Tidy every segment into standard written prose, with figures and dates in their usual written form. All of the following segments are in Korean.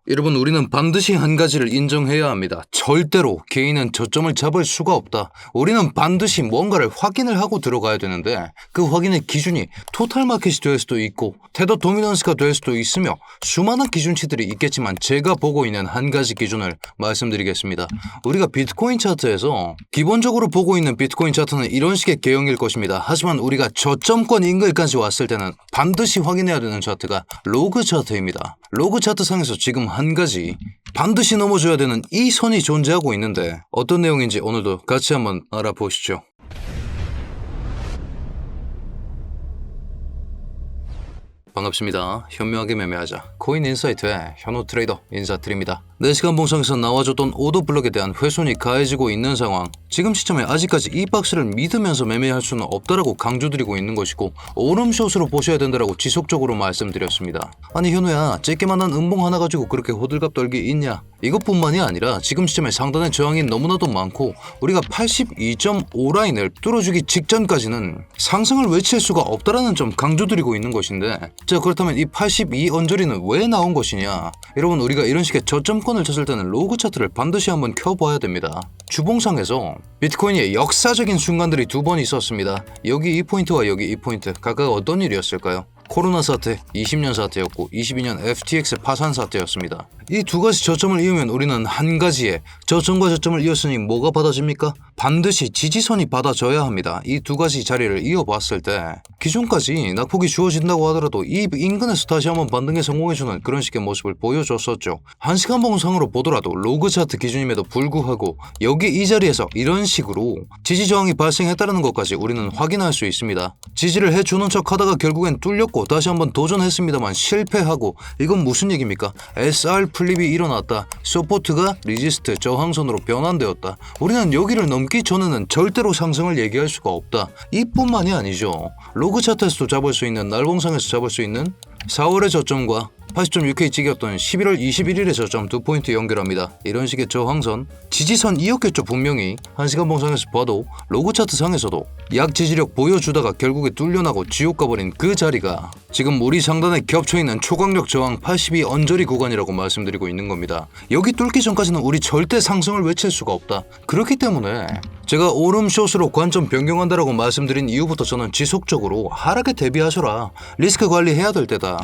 여러분, 우리는 반드시 한 가지를 인정해야 합니다. 절대로 개인은 저점을 잡을 수가 없다. 우리는 반드시 뭔가를 확인을 하고 들어가야 되는데 그 확인의 기준이 토탈 마켓이 될 수도 있고 테더 도미넌스가 될 수도 있으며 수많은 기준치들이 있겠지만 제가 보고 있는 한 가지 기준을 말씀드리겠습니다. 우리가 비트코인 차트에서 기본적으로 보고 있는 비트코인 차트는 이런 식의 개형일 것입니다. 하지만 우리가 저점권 인근까지 왔을 때는 반드시 확인해야 되는 차트가 로그 차트입니다. 로그 차트 상에서 지금 한 가지 반드시 넘어줘야 되는 이 선이 존재하고 있는데 어떤 내용인지 오늘도 같이 한번 알아보시죠. 반갑습니다. 현명하게 매매하자 코인인사이트의 현우 트레이더 인사드립니다. 4시간 봉상에서 나와줬던 오더 블럭에 대한 훼손이 가해지고 있는 상황, 지금 시점에 아직까지 이 박스를 믿으면서 매매할 수는 없다라고 강조드리고 있는 것이고 오름숏으로 보셔야 된다라고 지속적으로 말씀드렸습니다. 아니 현우야, 쬐끼만한 음봉 하나 가지고 그렇게 호들갑 떨기 있냐? 이것뿐만이 아니라 지금 시점에 상단의 저항이 너무나도 많고 우리가 82.5 라인을 뚫어주기 직전까지는 상승을 외칠 수가 없다라는 점 강조드리고 있는 것인데, 자 그렇다면 이 82 언저리는 왜 나온 것이냐? 여러분, 우리가 이런 식의 저점권을 쳤을 때는 로그 차트를 반드시 한번 켜봐야 됩니다. 주봉상에서 비트코인의 역사적인 순간들이 두 번 있었습니다. 여기 이 포인트와 여기 이 포인트, 각각 어떤 일이었을까요? 코로나 사태, 20년 사태였고 22년 FTX 파산 사태였습니다. 이 두 가지 저점을 이으면 우리는 한 가지의 저점과 저점을 이었으니 뭐가 받아집니까? 반드시 지지선이 받아져야 합니다. 이 두 가지 자리를 이어봤을 때 기존까지 낙폭이 주어진다고 하더라도 이 인근에서 다시 한번 반등에 성공해주는 그런 식의 모습을 보여줬었죠. 1시간 봉상으로 보더라도 로그 차트 기준임에도 불구하고 여기 이 자리에서 이런 식으로 지지 저항이 발생했다는 것까지 우리는 확인할 수 있습니다. 지지를 해주는 척 하다가 결국엔 뚫렸고 다시 한번 도전했습니다만 실패하고, 이건 무슨 얘기입니까? SR 플립이 일어났다. 서포트가 리지스트 저항선으로 변환되었다. 우리는 여기를 넘기 전에는 절대로 상승을 얘기할 수가 없다. 이뿐만이 아니죠. 로그 차트에서도 잡을 수 있는, 날봉상에서 잡을 수 있는 4월의 저점과 80.6K 찍었던 11월 21일의 저점 두 포인트 연결합니다. 이런 식의 저항선, 지지선이었겠죠. 분명히 1시간 봉상에서 봐도 로그 차트 상에서도 약 지지력 보여주다가 결국에 뚫려나고 지옥 가버린 그 자리가 지금 우리 상단에 겹쳐있는 초강력 저항 82 언저리 구간이라고 말씀드리고 있는 겁니다. 여기 뚫기 전까지는 우리 절대 상승을 외칠 수가 없다. 그렇기 때문에 제가 오름숏으로 관점 변경한다라고 말씀드린 이후부터 저는 지속적으로 하락에 대비하셔라, 리스크 관리해야 될 때다,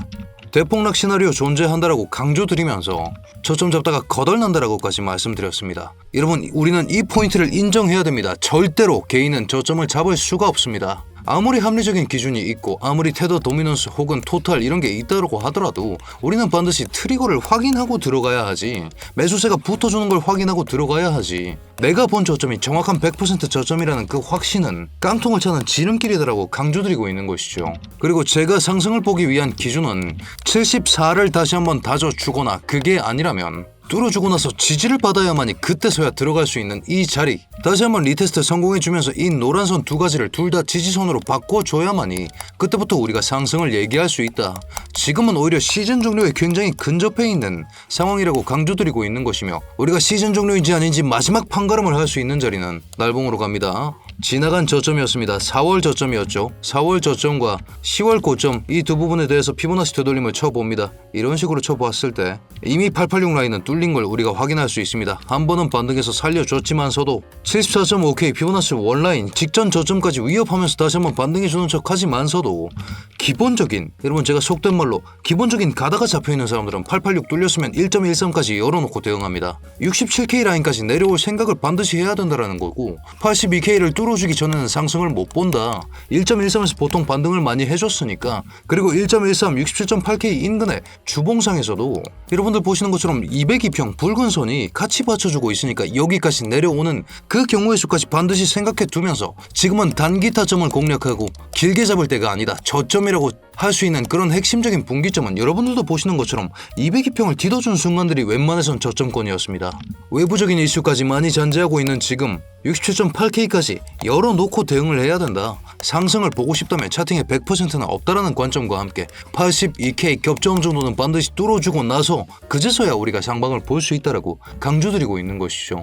대폭락 시나리오 존재한다라고 강조드리면서 저점 잡다가 거덜난다라고까지 말씀드렸습니다. 여러분, 우리는 이 포인트를 인정해야 됩니다. 절대로 개인은 저점을 잡을 수가 없습니다. 아무리 합리적인 기준이 있고 아무리 테더 도미넌스 혹은 토탈 이런 게 있다고 하더라도 우리는 반드시 트리거를 확인하고 들어가야 하지, 매수세가 붙어주는 걸 확인하고 들어가야 하지, 내가 본 저점이 정확한 100% 저점이라는 그 확신은 깡통을 차는 지름길이다라고 강조드리고 있는 것이죠. 그리고 제가 상승을 보기 위한 기준은 74를 다시 한번 다져주거나 그게 아니라면 뚫어주고 나서 지지를 받아야만이 그때서야 들어갈 수 있는 이 자리, 다시 한번 리테스트 성공해주면서 이 노란선 두 가지를 둘 다 지지선으로 바꿔줘야만이 그때부터 우리가 상승을 얘기할 수 있다. 지금은 오히려 시즌 종료에 굉장히 근접해 있는 상황이라고 강조드리고 있는 것이며, 우리가 시즌 종료인지 아닌지 마지막 판가름을 할 수 있는 자리는 날봉으로 갑니다. 지나간 저점이었습니다. 4월 저점이었죠. 4월 저점과 10월 고점, 이 두 부분에 대해서 피보나치 되돌림을 쳐봅니다. 이런 식으로 쳐봤을 때 이미 886 라인은 뚫린 걸 우리가 확인할 수 있습니다. 한 번은 반등해서 살려줬지만서도 74.5K 피보나치 원라인 직전 저점까지 위협하면서 다시 한번 반등해주는 척 하지만서도 기본적인, 여러분 제가 속된 말로 기본적인 가다가 잡혀있는 사람들은 886 뚫렸으면 1.13까지 열어놓고 대응합니다. 67K 라인까지 내려올 생각을 반드시 해야 된다는 거고, 82K를 뚫어주기 전에는 상승을 못 본다. 1.13에서 보통 반등을 많이 해줬으니까. 그리고 1.13, 67.8K 인근의 주봉상에서도 여러분들 보시는 것처럼 202평 붉은 선이 같이 받쳐주고 있으니까 여기까지 내려오는 그 경우의 수까지 반드시 생각해 두면서 지금은 단기 타점을 공략하고 길게 잡을 때가 아니다, 저점이라고 할 수 있는 그런 핵심적인 분기점은 여러분들도 보시는 것처럼 202평을 뒤덮준 순간들이 웬만해선 저점권이었습니다. 외부적인 이슈까지 많이 잔재하고 있는 지금 67.8K까지 열어놓고 대응을 해야 된다. 상승을 보고 싶다면 차팅에 100%는 없다라는 관점과 함께 82K 겹정 정도는 반드시 뚫어주고 나서 그제서야 우리가 상방을 볼 수 있다라고 강조드리고 있는 것이죠.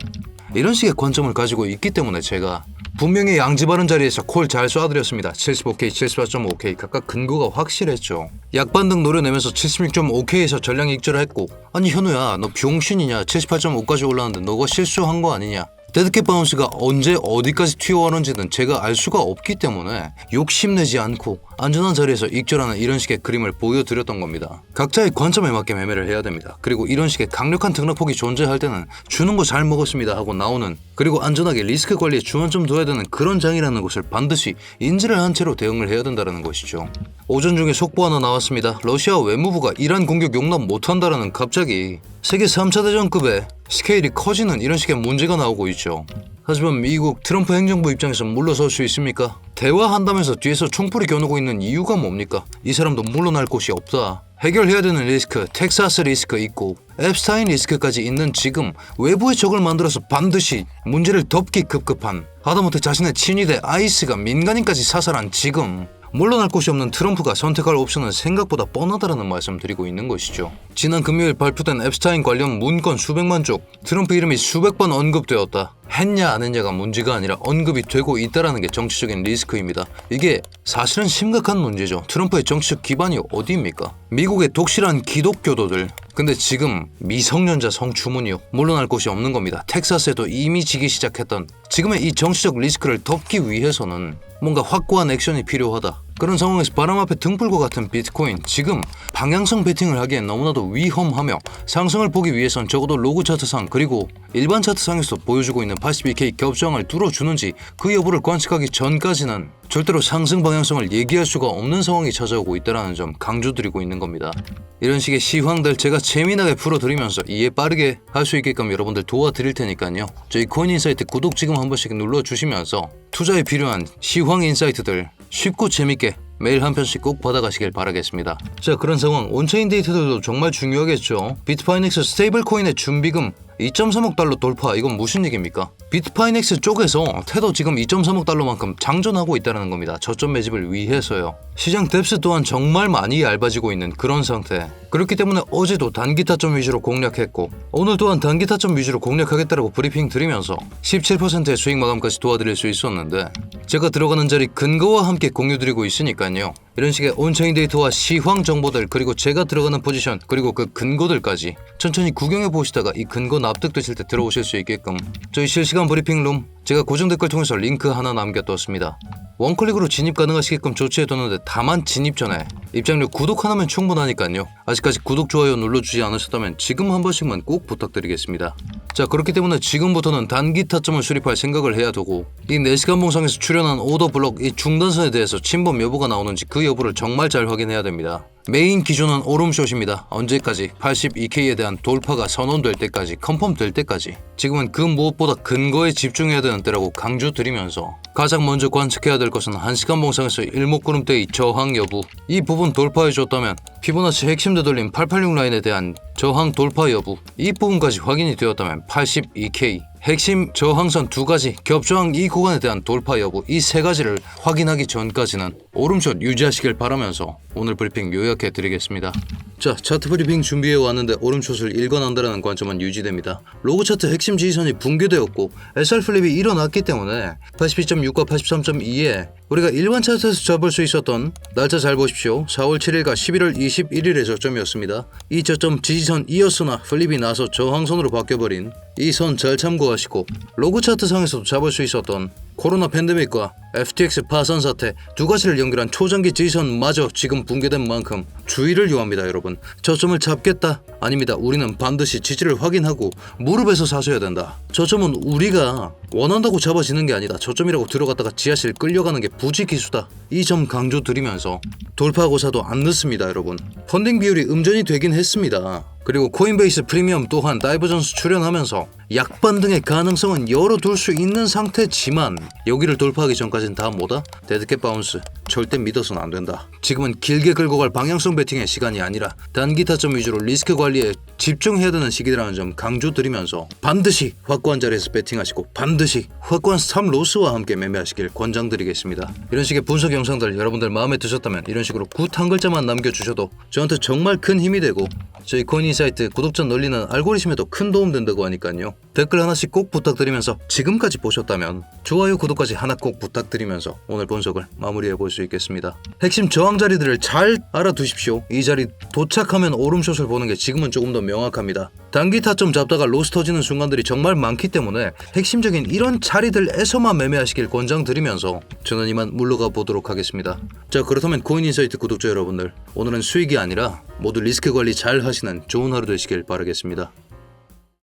이런 식의 관점을 가지고 있기 때문에 제가 분명히 양지 바른 자리에서 콜 잘 쏴드렸습니다. 75K, 74.5K 각각 근거가 확실했죠. 약반등 노려내면서 76.5K에서 전량 익절을 했고, 아니 현우야 너 병신이냐, 78.5까지 올라왔는데 너가 실수한 거 아니냐. 데드캣 바운스가 언제 어디까지 튀어오는지는 제가 알 수가 없기 때문에 욕심내지 않고 안전한 자리에서 익절하는 이런 식의 그림을 보여드렸던 겁니다. 각자의 관점에 맞게 매매를 해야 됩니다. 그리고 이런 식의 강력한 등락폭이 존재할 때는 주는 거 잘 먹었습니다 하고 나오는, 그리고 안전하게 리스크 관리에 주원 좀 둬야 되는 그런 장이라는 것을 반드시 인지를 한 채로 대응을 해야 된다는 것이죠. 오전 중에 속보 하나 나왔습니다. 러시아 외무부가 이란 공격 용납 못한다라는 갑자기 세계 3차 대전급의 스케일이 커지는 이런 식의 문제가 나오고 있죠. 하지만 미국 트럼프 행정부 입장에서 물러설 수 있습니까? 대화한다면서 뒤에서 총불이 겨누고 있는 이유가 뭡니까? 이 사람도 물러날 곳이 없다. 해결해야 되는 리스크, 텍사스 리스크 있고 앱스타인 리스크까지 있는 지금 외부의 적을 만들어서 반드시 문제를 덮기 급급한, 하다못해 자신의 친위대 아이스가 민간인까지 사살한 지금 물러날 곳이 없는 트럼프가 선택할 옵션은 생각보다 뻔하다라는 말씀 드리고 있는 것이죠. 지난 금요일 발표된 앱스타인 관련 문건 수백만 쪽, 트럼프 이름이 수백 번 언급되었다. 했냐 안 했냐가 문제가 아니라 언급이 되고 있다는 게 정치적인 리스크입니다. 이게 사실은 심각한 문제죠. 트럼프의 정치적 기반이 어디입니까? 미국의 독실한 기독교도들. 근데 지금 미성년자 성추문이요. 물러날 곳이 없는 겁니다. 텍사스에도 이미 지기 시작했던 지금의 이 정치적 리스크를 덮기 위해서는 뭔가 확고한 액션이 필요하다. 그런 상황에서 바람 앞에 등불과 같은 비트코인, 지금 방향성 베팅을 하기엔 너무나도 위험하며 상승을 보기 위해선 적어도 로그 차트상 그리고 일반 차트상에서도 보여주고 있는 82K 겹정을 뚫어주는지 그 여부를 관측하기 전까지는 절대로 상승 방향성을 얘기할 수가 없는 상황이 찾아오고 있다는 점 강조드리고 있는 겁니다. 이런 식의 시황들 제가 재미나게 풀어드리면서 이해 빠르게 할 수 있게끔 여러분들 도와드릴 테니까요. 저희 코인인사이트 구독 지금 한 번씩 눌러주시면서 투자에 필요한 시황 인사이트들 쉽고 재밌게 매일 한 편씩 꼭 받아가시길 바라겠습니다. 자, 그런 상황 온체인 데이터들도 정말 중요하겠죠. 비트파이넥스 스테이블 코인의 준비금 2.3억 달러 돌파, 이건 무슨 얘기입니까? 비트파이넥스 쪽에서 테더 지금 2.3억 달러만큼 장전하고 있다는 겁니다. 저점 매집을 위해서요. 시장 뎁스 또한 정말 많이 얇아지고 있는 그런 상태. 그렇기 때문에 어제도 단기 타점 위주로 공략했고 오늘 또한 단기 타점 위주로 공략하겠다라고 브리핑 드리면서 17%의 수익 마감까지 도와드릴 수 있었는데, 제가 들어가는 자리 근거와 함께 공유드리고 있으니까요. 이런 식의 온체인 데이터와 시황 정보들, 그리고 제가 들어가는 포지션, 그리고 그 근거들까지 천천히 구경해 보시다가 이 근거 납득되실 때 들어오실 수 있게끔 저희 실시간 브리핑룸 제가 고정 댓글 통해서 링크 하나 남겨뒀습니다. 원클릭으로 진입 가능하시게끔 조치해뒀는데, 다만 진입 전에 입장료 구독 하나면 충분하니까요. 아직까지 구독, 좋아요 눌러주지 않으셨다면 지금 한 번씩만 꼭 부탁드리겠습니다. 자, 그렇기 때문에 지금부터는 단기 타점을 수립할 생각을 해야 되고, 이 4시간 봉상에서 출연한 오더 블록 이 중단선에 대해서 침범 여부가 나오는지 그 여부를 정말 잘 확인해야 됩니다. 메인 기준은 오름숏입니다. 언제까지? 82K에 대한 돌파가 선언될 때까지, 컨펌 될 때까지. 지금은 그 무엇보다 근거에 집중해야 되는 때라고 강조드리면서 가장 먼저 관측해야 될 것은 1시간 봉상에서 일목구름대의 저항 여부. 이 부분 돌파해줬다면 피보나치 핵심 되돌림 886 라인에 대한 저항 돌파 여부, 이 부분까지 확인이 되었다면 82K 핵심 저항선 2가지 겹저항 이 구간에 대한 돌파 여부, 이 3가지를 확인하기 전까지는 오름숏 유지하시길 바라면서 오늘 브리핑 요약해 드리겠습니다. 자, 차트 브리핑 준비해 왔는데 오름숏을 읽어낸다는 관점은 유지됩니다. 로그 차트 핵심 지지선이 붕괴되었고 SR 플립이 일어났기 때문에 82.6과 83.2에 우리가 일반 차트에서 잡을 수 있었던, 날짜 잘 보십시오. 4월 7일과 11월 21일의 저점이었습니다. 이 저점 지지선 이었으나 플립이 나서 저항선으로 바뀌어버린 이 선 잘 참고하시고, 로그 차트 상에서도 잡을 수 있었던 코로나 팬데믹과 FTX 파산 사태 2가지를 연결한 초장기 지지선마저 지금 붕괴된 만큼 주의를 요합니다. 여러분, 저점을 잡겠다? 아닙니다. 우리는 반드시 지지를 확인하고 무릎에서 사셔야 된다. 저점은 우리가 원한다고 잡아지는 게 아니다. 저점이라고 들어갔다가 지하실 끌려가는 게 부지기수다. 이 점 강조드리면서 돌파하고 사도 안 늦습니다. 여러분, 펀딩 비율이 음전이 되긴 했습니다. 그리고 코인베이스 프리미엄 또한 다이버전스 출연하면서 약반등의 가능성은 열어둘 수 있는 상태지만, 여기를 돌파하기 전까지는 다 뭐다? 데드캣 바운스, 절대 믿어서는 안 된다. 지금은 길게 끌고 갈 방향성 베팅의 시간이 아니라 단기 타점 위주로 리스크 관리에 집중해야 되는 시기라는 점 강조드리면서 반드시 확고한 자리에서 베팅하시고 반드시 확고한 스탑 로스와 함께 매매하시길 권장드리겠습니다. 이런 식의 분석 영상들 여러분들 마음에 드셨다면 이런 식으로 굿 한 글자만 남겨주셔도 저한테 정말 큰 힘이 되고 저희 코인인사이트 구독자 늘리는 알고리즘에도 큰 도움 된다고 하니까요. 댓글 하나씩 꼭 부탁드리면서 지금까지 보셨다면 좋아요 구독까지 하나 꼭 부탁드리면서 오늘 분석을 마무리해 볼 수 있겠습니다. 핵심 저항 자리들을 잘 알아두십시오. 이 자리 도착하면 오름숏을 보는 게 지금은 조금 더 명확합니다. 단기 타점 잡다가 로스 터지는 순간들이 정말 많기 때문에 핵심적인 이런 자리들에서만 매매하시길 권장드리면서 저는 이만 물러가 보도록 하겠습니다. 자, 그렇다면 코인인사이트 구독자 여러분들, 오늘은 수익이 아니라 모두 리스크 관리 잘 하시는 좋은 하루 되시길 바라겠습니다.